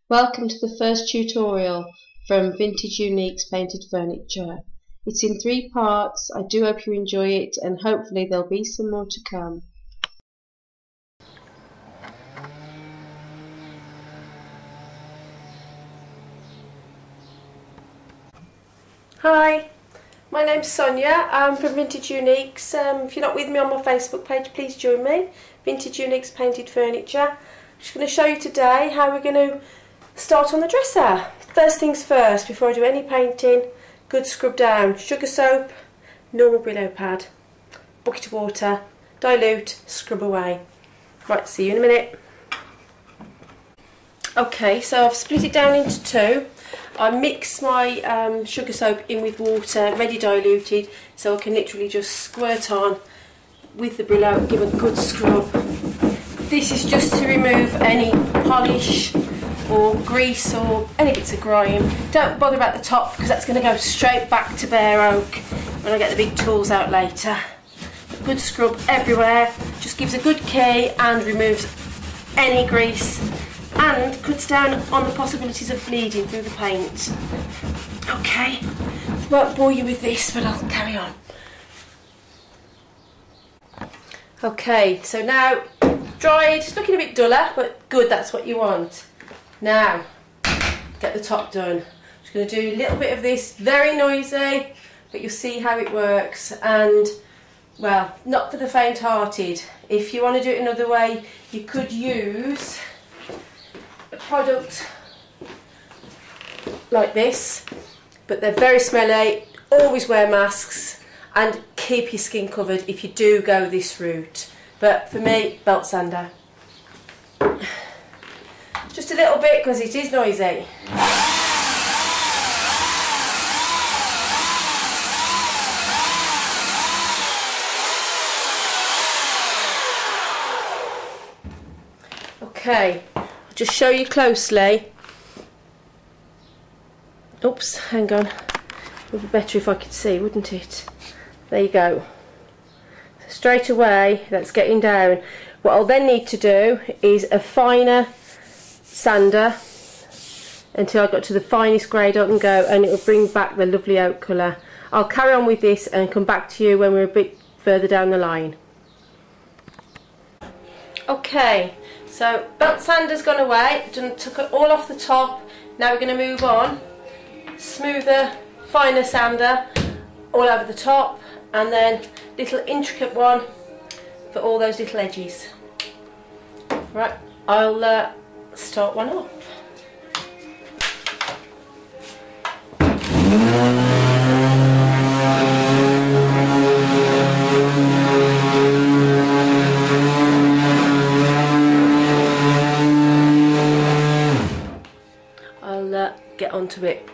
Welcome to the first tutorial from Vintage Unique's Painted Furniture. It's in 3 parts. I do hope you enjoy it, and hopefully there'll be some more to come. Hi, my name's Sonia. I'm from Vintage Unique's. If you're not with me on my Facebook page, please join me. Vintage Unique's Painted Furniture. I'm just going to show you today how we're going to start on the dresser. First things first, before I do any painting, good scrub down. Sugar soap, normal Brillo pad, bucket of water, dilute, scrub away. Right, see you in a minute. Okay, so I've split it down into 2. I mix my sugar soap in with water, ready diluted, so I can literally just squirt on with the Brillo and give a good scrub. This is just to remove any polish or grease or any bits of grime. Don't bother about the top because that's going to go straight back to bare oak when I get the big tools out later. A good scrub everywhere, just gives a good key and removes any grease and cuts down on the possibilities of bleeding through the paint. Okay, won't bore you with this, but I'll carry on. Okay, so now dried, it's looking a bit duller, but good, that's what you want. Now, get the top done. I'm just going to do a little bit of this, very noisy, but you'll see how it works. And, well, not for the faint-hearted. If you want to do it another way, you could use a product like this, but they're very smelly. Always wear masks and keep your skin covered if you do go this route. But for me, belt sander. Just a little bit because it is noisy. Okay, I'll just show you closely. Oops, hang on. It would be better if I could see, wouldn't it? There you go. So straight away, that's getting down. What I'll then need to do is a finer sander until I got to the finest grade I can go, and it will bring back the lovely oak colour. I'll carry on with this and come back to you when we're a bit further down the line. Okay, so belt sander's gone away, took it all off the top. Now we're going to move on. Smoother, finer sander all over the top, and then little intricate one for all those little edges. Right, I'll start one up. I'll get onto it.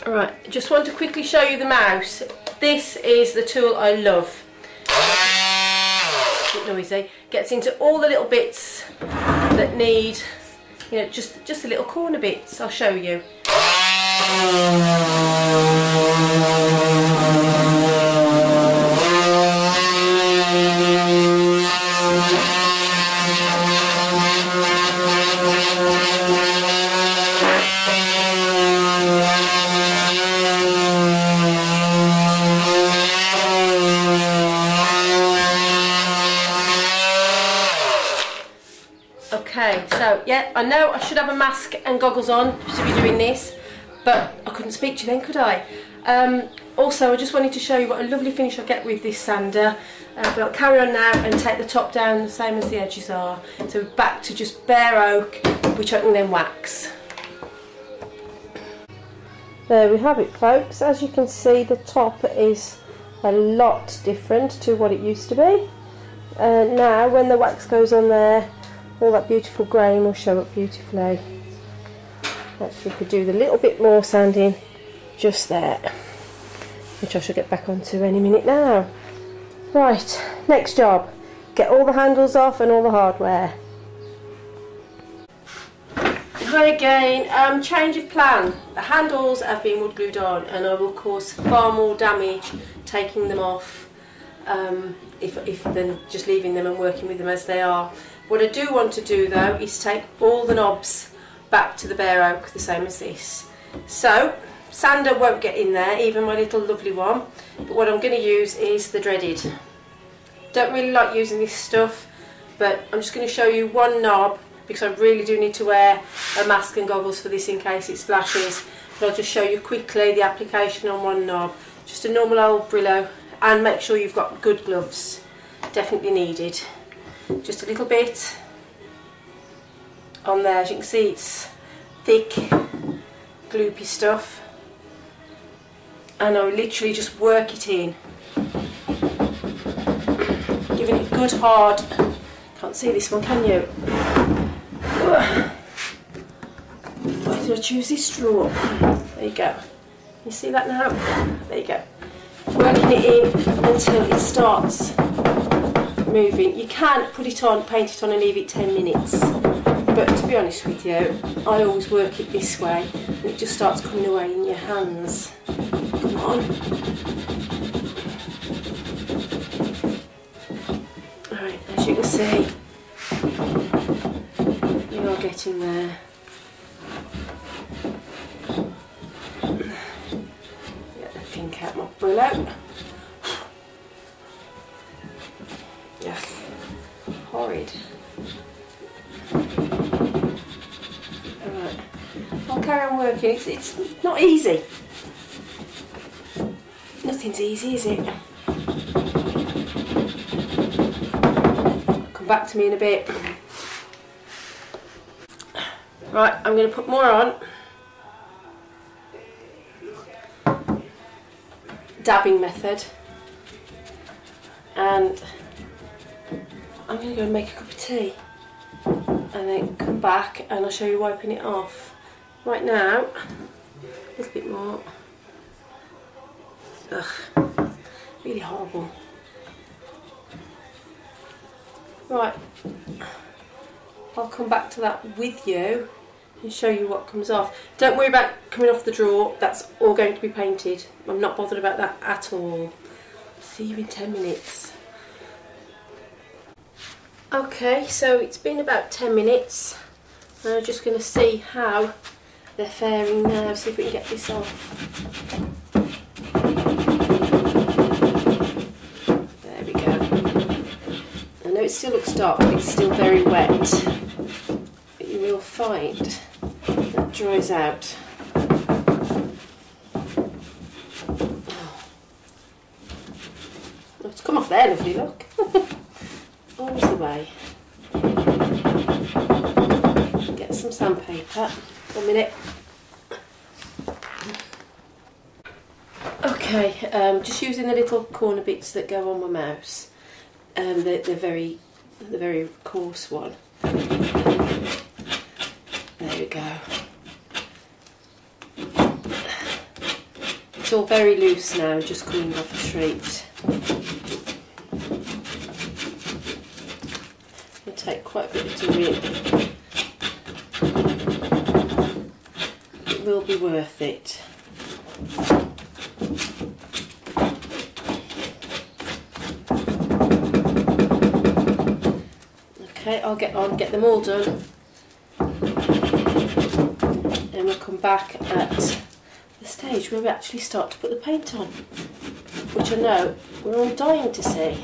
Alright, just want to quickly show you the mouse. This is the tool I love. A bit noisy. Gets into all the little bits that need, you know, just the little corner bits. I'll show you. Okay, so yeah, I know I should have a mask and goggles on to be doing this, but I couldn't speak to you then, could I? Also, I just wanted to show you what a lovely finish I get with this sander, but I'll carry on now and take the top down the same as the edges are. So back to just bare oak, which I can then wax. There we have it, folks. As you can see, the top is a lot different to what it used to be. Now, when the wax goes on there, all that beautiful grain will show up beautifully. Actually, could do the little bit more sanding just there, which I shall get back onto any minute now. Right, next job. Get all the handles off and all the hardware. Hi again, change of plan. The handles have been wood glued on and I will cause far more damage taking them off if than just leaving them and working with them as they are. What I do want to do though is take all the knobs back to the bare oak the same as this. So sander won't get in there, even my little lovely one, but what I'm going to use is the dreaded. Don't really like using this stuff, but I'm just going to show you one knob because I really do need to wear a mask and goggles for this in case it splashes. But I'll just show you quickly the application on one knob. Just a normal old Brillo, and make sure you've got good gloves, definitely needed. Just a little bit on there. As you can see, it's thick, gloopy stuff, and I will literally just work it in, giving it a good hard. Can't see this one, can you? Why did I choose this straw? There you go. You see that now? There you go. Working it in until it starts moving. You can put it on, paint it on and leave it 10 minutes. But to be honest with you, I always work it this way and it just starts coming away in your hands. Come on. Alright, as you can see, we are getting there. Get the pink out my Brillo. Yuck, horrid. Alright, I'll carry on working. It's not easy. Nothing's easy, is it? Come back to me in a bit. Right, I'm going to put more on. Dabbing method. And I'm going to go and make a cup of tea. And then come back and I'll show you wiping it off. Right now, a little bit more. Ugh, really horrible. Right, I'll come back to that with you and show you what comes off. Don't worry about coming off the drawer, that's all going to be painted. I'm not bothered about that at all. See you in 10 minutes. Okay, so it's been about 10 minutes. And I'm just going to see how they're faring now, see if we can get this off. There we go. I know it still looks dark, but it's still very wet. But you will find that dries out. Oh, it's come off there, lovely, look. Always the way. Get some sandpaper. 1 minute. Okay, just using the little corner bits that go on my mouse. The very coarse one. There we go. It's all very loose now, just coming off a treat. It'll take quite a bit to rinse. It will be worth it. Okay, I'll get them all done, and we'll come back at the stage where we actually start to put the paint on, which I know we're all dying to see.